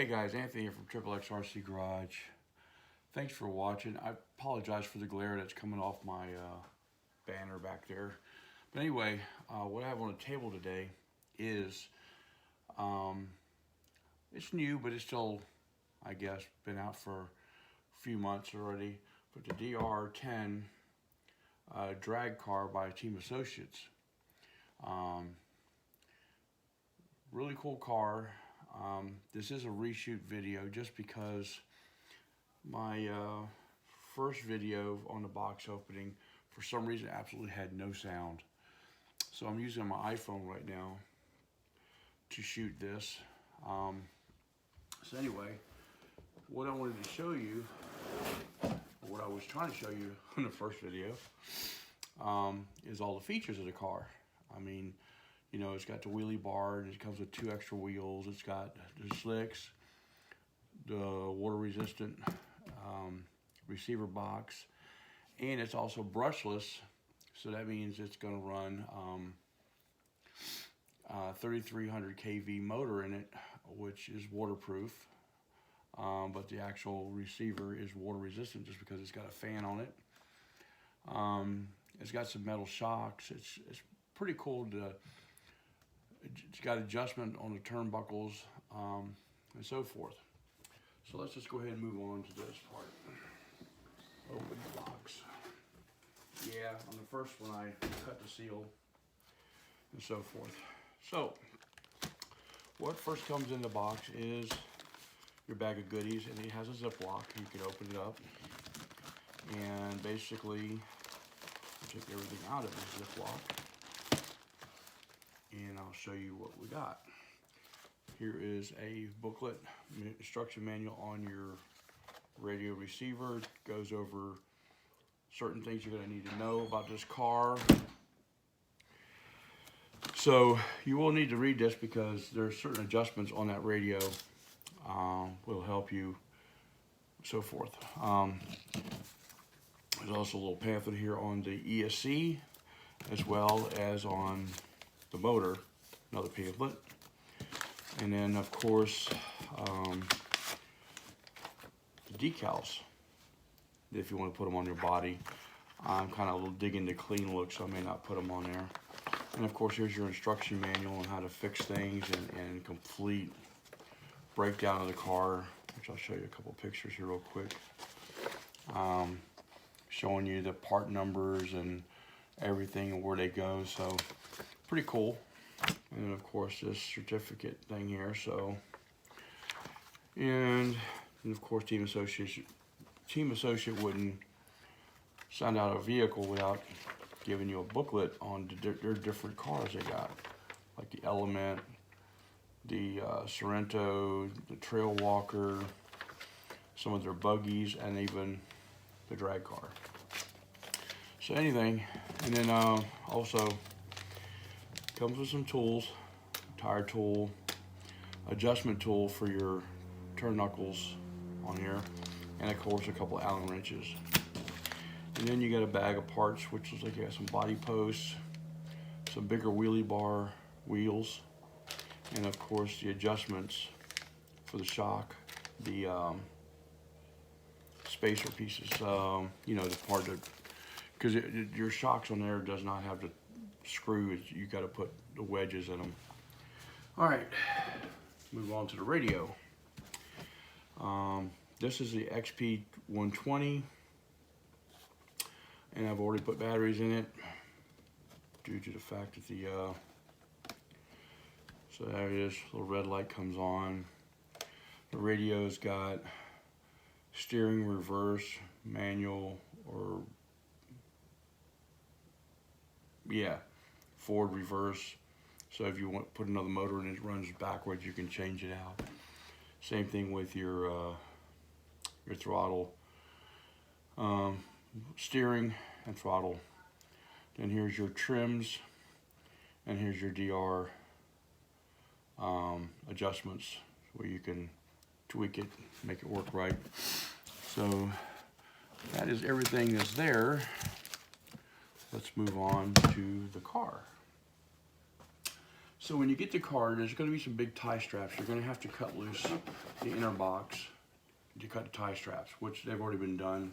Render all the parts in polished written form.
guys, Anthony here from XXRC Garage. Thanks for watching. I apologize for the glare that's coming off my banner back there. But anyway, what I have on the table today is, it's new, but it's still, I guess, been out for a few months already. But the DR10 drag car by Team Associates. Really cool car. This is a reshoot video just because my first video on the box opening for some reason absolutely had no sound. So I'm using my iPhone right now to shoot this. So anyway, what I wanted to show you, what I was trying to show you in the first video, is all the features of the car. I mean, you know, it's got the wheelie bar, and it comes with 2 extra wheels. It's got the slicks, the water resistant receiver box, and it's also brushless. So that means it's going to run 3300 kV motor in it, which is waterproof. But the actual receiver is water resistant just because it's got a fan on it. It's got some metal shocks. It's pretty cool to. It's got adjustment on the turnbuckles and so forth. So let's just go ahead and move on to this part. Open the box. Yeah, on the first one I cut the seal and so forth. So what first comes in the box is your bag of goodies, and it has a Ziploc. You can open it up and basically take everything out of the Ziploc. And I'll show you what we got. Here is a booklet, instruction manual on your radio receiver. It goes over certain things you're going to need to know about this car. So you will need to read this because there's certain adjustments on that radio will help you, so forth. There's also a little pamphlet here on the ESC as well as on the motor, another pamphlet, and then of course the decals if you want to put them on your body. I'm kind of a little digging the clean look, so I may not put them on there. And of course here's your instruction manual on how to fix things and complete breakdown of the car, which I'll show you a couple pictures here real quick, showing you the part numbers and everything and where they go. So pretty cool. And then of course this certificate thing here. So, and of course Team Associate wouldn't send out a vehicle without giving you a booklet on their different cars they got, like the Element, the Sorrento, the Trail Walker, some of their buggies, and even the drag car. So anything, and then also comes with some tools, tire tool, adjustment tool for your turn knuckles on here, and of course a couple Allen wrenches. And then you got a bag of parts, which is like you got some body posts, some bigger wheelie bar wheels, and of course the adjustments for the shock, the spacer pieces, you know, the part that, because your shocks on there does not have the screws, you got to put the wedges in them. All right, move on to the radio. This is the XP120, and I've already put batteries in it due to the fact that the so there it is, little red light comes on. The radio's got steering, reverse, manual, or yeah, forward, reverse. So if you want to put another motor in it runs backwards, you can change it out. Same thing with your throttle, steering and throttle. Then here's your trims, and here's your DR adjustments where you can tweak it, make it work right. So that is everything that's there. Let's move on to the car. So when you get the car, there's going to be some big tie straps. You're going to have to cut loose the inner box to cut the tie straps, which they've already been done.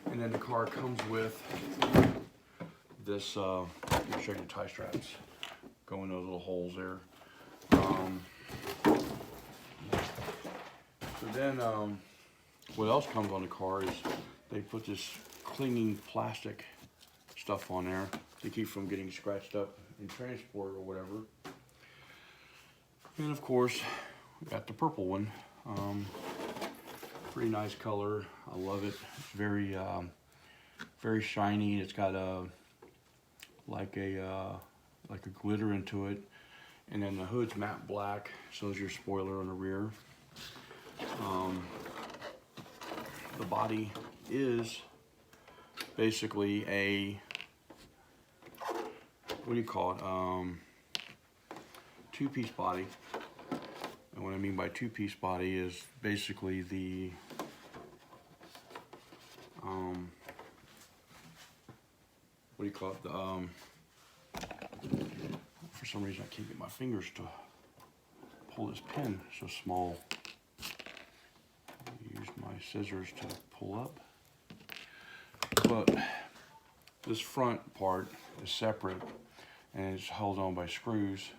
And then the car comes with this, let me show you the tie straps. Go in those little holes there. So then what else comes on the car is they put this clinging plastic stuff on there to keep from getting scratched up in transport or whatever. And of course, we got the purple one. Pretty nice color. I love it. It's very, very shiny. It's got a like a glitter into it, and then the hood's matte black. So is your spoiler on the rear. The body is basically a, what do you call it? Two-piece body. And what I mean by two-piece body is basically the what do you call it? For some reason I can't get my fingers to pull this pin so small. Use my scissors to pull up. But this front part is separate and it's held on by screws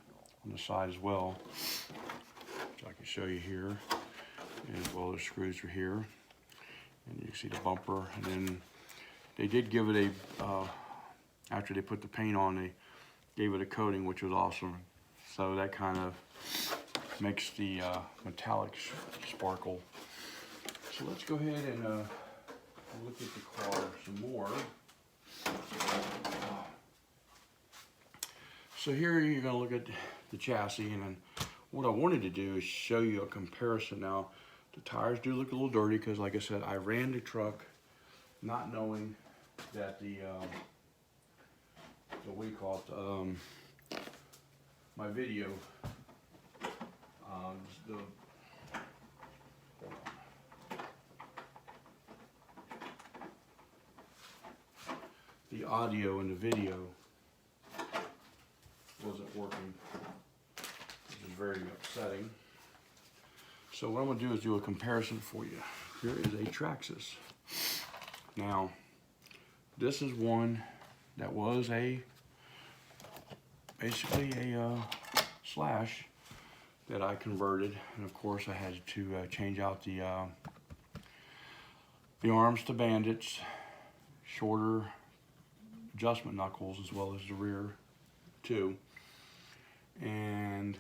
on the side as well, which I can show you here. As well as screws are here. And you can see the bumper. And then they did give it a, after they put the paint on, they gave it a coating, which was awesome. So that kind of makes the metallic sparkle. So let's go ahead and look at the car some more. So here you're going to look at the chassis, and then what I wanted to do is show you a comparison. Now, the tires do look a little dirty because, like I said, I ran the truck not knowing that the what do you call it, my video, the audio in the video wasn't working, which is very upsetting. So what I'm going to do is do a comparison for you. Here is a Traxxas. Now, this is one that was basically a slash that I converted, and of course I had to change out the arms to bandits, shorter adjustment knuckles, as well as the rear too. And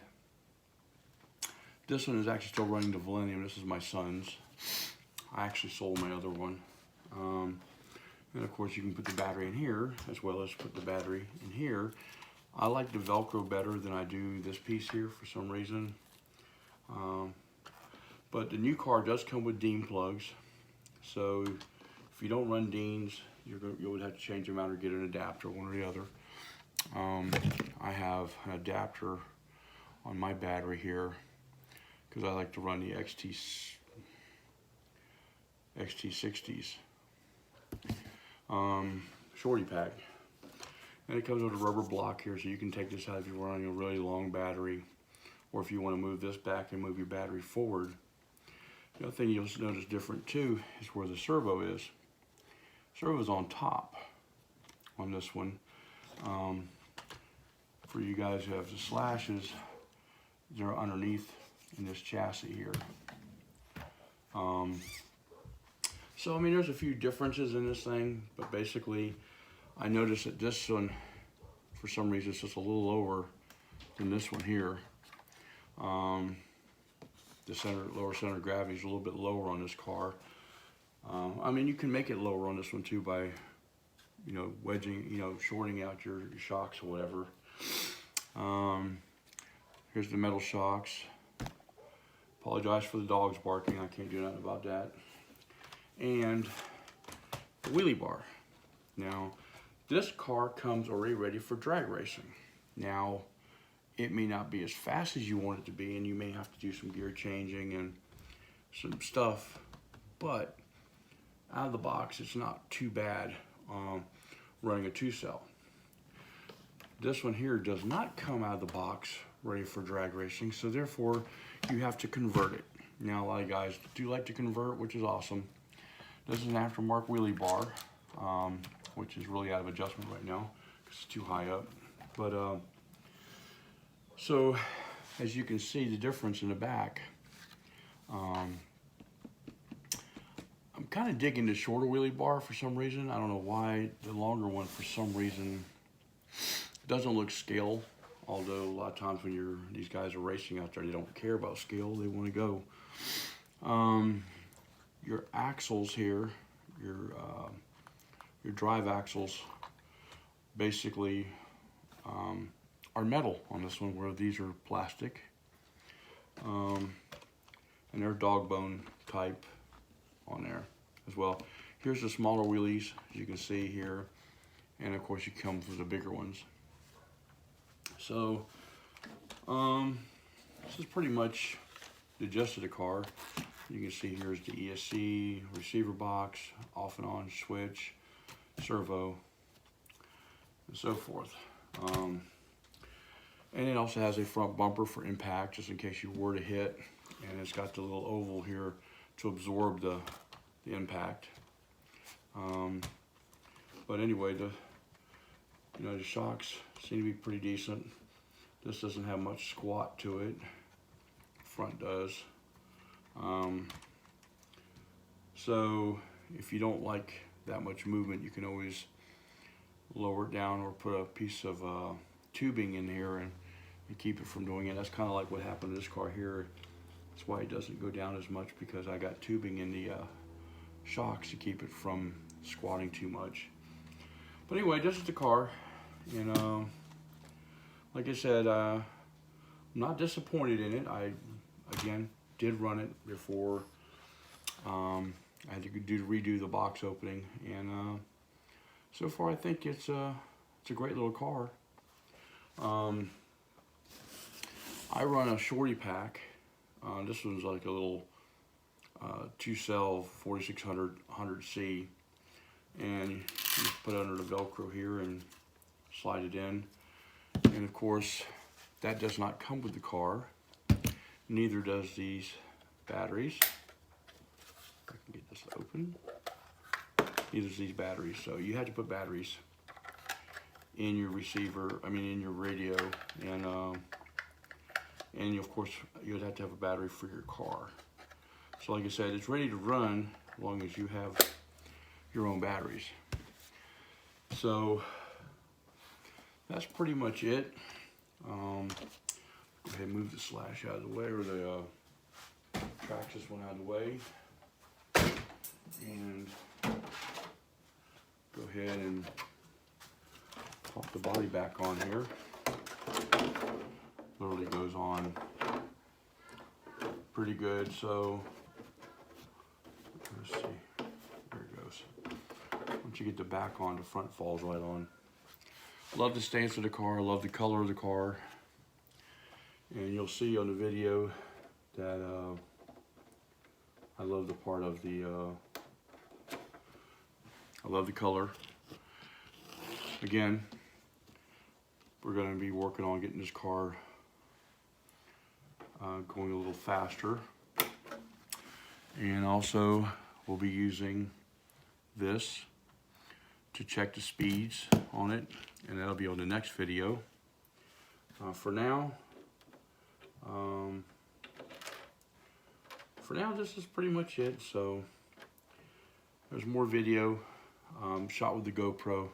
this one is actually still running the Millennium. This is my son's. I actually sold my other one. And of course you can put the battery in here as well as put the battery in here. I like the Velcro better than I do this piece here for some reason. But the new car does come with Dean plugs. So if you don't run Deans, you would have to change them out or get an adapter, one or the other. I have an adapter on my battery here because I like to run the XT60s shorty pack. And it comes with a rubber block here, so you can take this out if you're running a really long battery, or if you want to move this back and move your battery forward. The other thing you'll notice different too is where the servo is. Servo's on top on this one. For you guys who have the slashes, they're underneath in this chassis here. So I mean, there's a few differences in this thing, but basically I noticed that this one, for some reason, it's just a little lower than this one here. The lower center of gravity is a little bit lower on this car. I mean, you can make it lower on this one too by, you know, wedging, you know, shorting out your shocks or whatever. Here's the metal shocks. Apologize for the dogs barking. I can't do nothing about that. And the wheelie bar. Now, this car comes already ready for drag racing. Now, it may not be as fast as you want it to be, and you may have to do some gear changing and some stuff, but out of the box, it's not too bad running a 2-cell. This one here does not come out of the box ready for drag racing. So therefore, you have to convert it. Now, a lot of guys do like to convert, which is awesome. This is an Aftermark Wheelie Bar, which is really out of adjustment right now because it's too high up. But so as you can see the difference in the back, I'm kind of digging the shorter wheelie bar for some reason. I don't know why. The longer one, for some reason, doesn't look scale. Although a lot of times when these guys are racing out there, they don't care about scale. They want to go. Your axles here, your drive axles, basically are metal on this one, where these are plastic. And they're dog bone type on there as well. Here's the smaller wheelies, as you can see here, and of course you come with the bigger ones. So this is pretty much the gist of the car. You can see here's the ESC, receiver box, off and on switch, servo, and so forth. And it also has a front bumper for impact, just in case you were to hit. And it's got the little oval here to absorb the impact. But anyway, the shocks seem to be pretty decent. This doesn't have much squat to it. Front does. So if you don't like that much movement, you can always lower it down or put a piece of tubing in here and keep it from doing it. That's kind of like what happened to this car here. That's why it doesn't go down as much, because I got tubing in the shocks to keep it from squatting too much. But anyway, this is the car, and like I said, I'm not disappointed in it. I again did run it before. I had to redo the box opening, and so far I think it's a great little car. I run a shorty pack. This one's like a little 2-cell 4600 100C, and you just put it under the Velcro here and slide it in. And of course, that does not come with the car. Neither does these batteries. If I can get this open. Neither does these batteries. So you had to put batteries in your receiver. In your radio, and of course you'd have to have a battery for your car. So like I said, it's ready to run as long as you have your own batteries. So that's pretty much it. Go ahead and move the slash out of the way, or the Traxxas one out of the way, and go ahead and pop the body back on here. Literally goes on pretty good. So let's see, there it goes. Once you get the back on, the front falls right on. Love the stance of the car, love the color of the car, and you'll see on the video that I love the part of the I love the color. Again, we're going to be working on getting this car going a little faster, and also we'll be using this to check the speeds on it, and that'll be on the next video. For now, this is pretty much it. So there's more video shot with the GoPro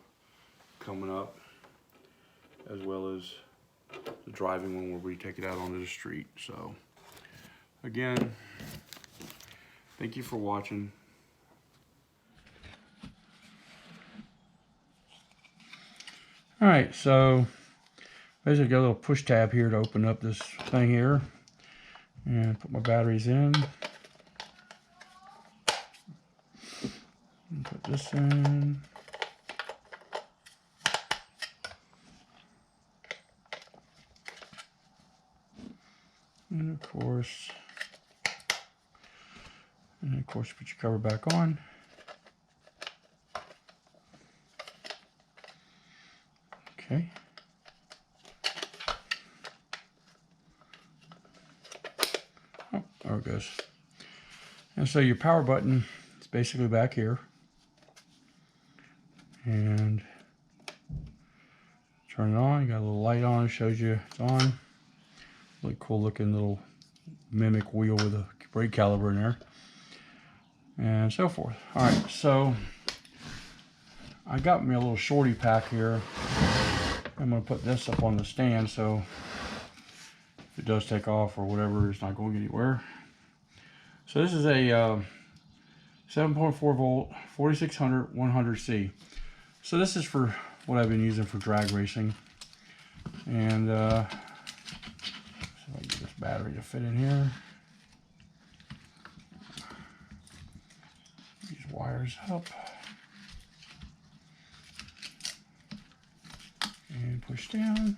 coming up, as well as the driving one where we take it out onto the street. So again, thank you for watching. All right, so basically got a little push tab here to open up this thing here, and put my batteries in. And put this in. And of course, put your cover back on. Okay. goes. And so your power button is basically back here. And turn it on. You got a little light on, shows you it's on. Really cool looking little mimic wheel with a brake caliper in there. And so forth. Alright, so I got me a little shorty pack here. I'm going to put this up on the stand so if it does take off or whatever, it's not going anywhere. So this is a 7.4 volt 4600 100C. So this is for what I've been using for drag racing. And so I get this battery to fit in here. These wires up. And push down.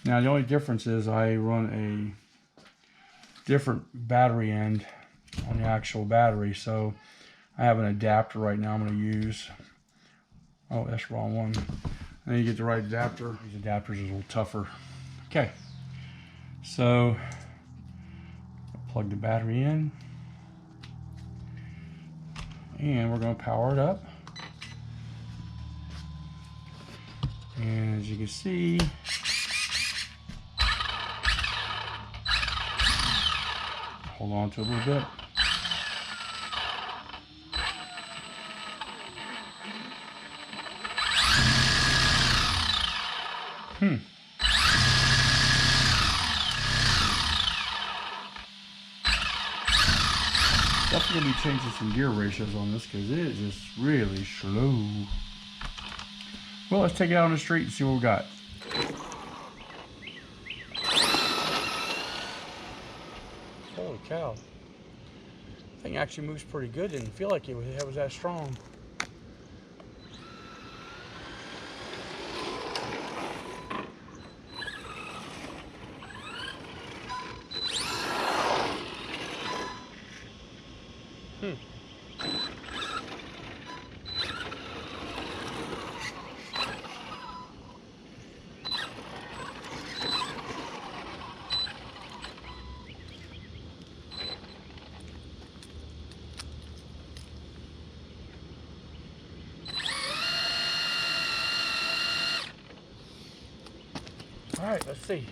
Now the only difference is I run a different battery end on the actual battery, so I have an adapter right now I'm going to use. Oh, that's the wrong one. Then you get the right adapter. These adapters are a little tougher. Okay, so plug the battery in, and we're going to power it up. And as you can see, hold on to it a little bit. Definitely gonna be changing some gear ratios on this because it is just really slow. Well, let's take it out on the street and see what we got. Holy cow. Thing actually moves pretty good. Didn't feel like it was that strong. All right, let's see.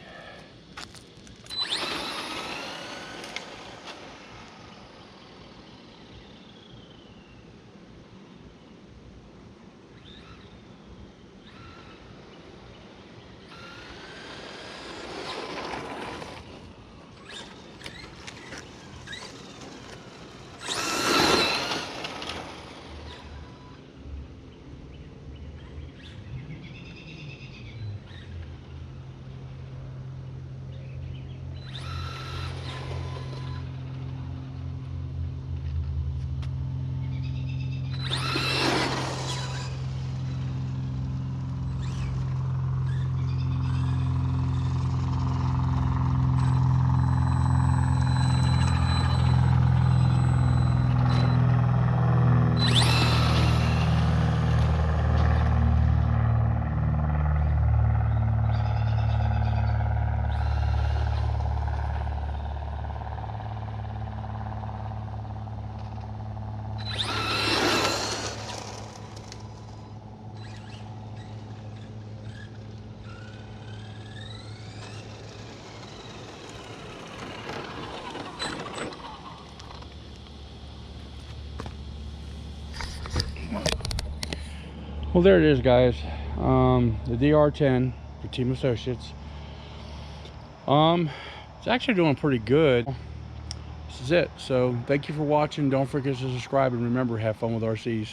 Well, there it is, guys. The DR10 for Team Associates. It's actually doing pretty good. This is it. So thank you for watching. Don't forget to subscribe, and remember, have fun with RCs.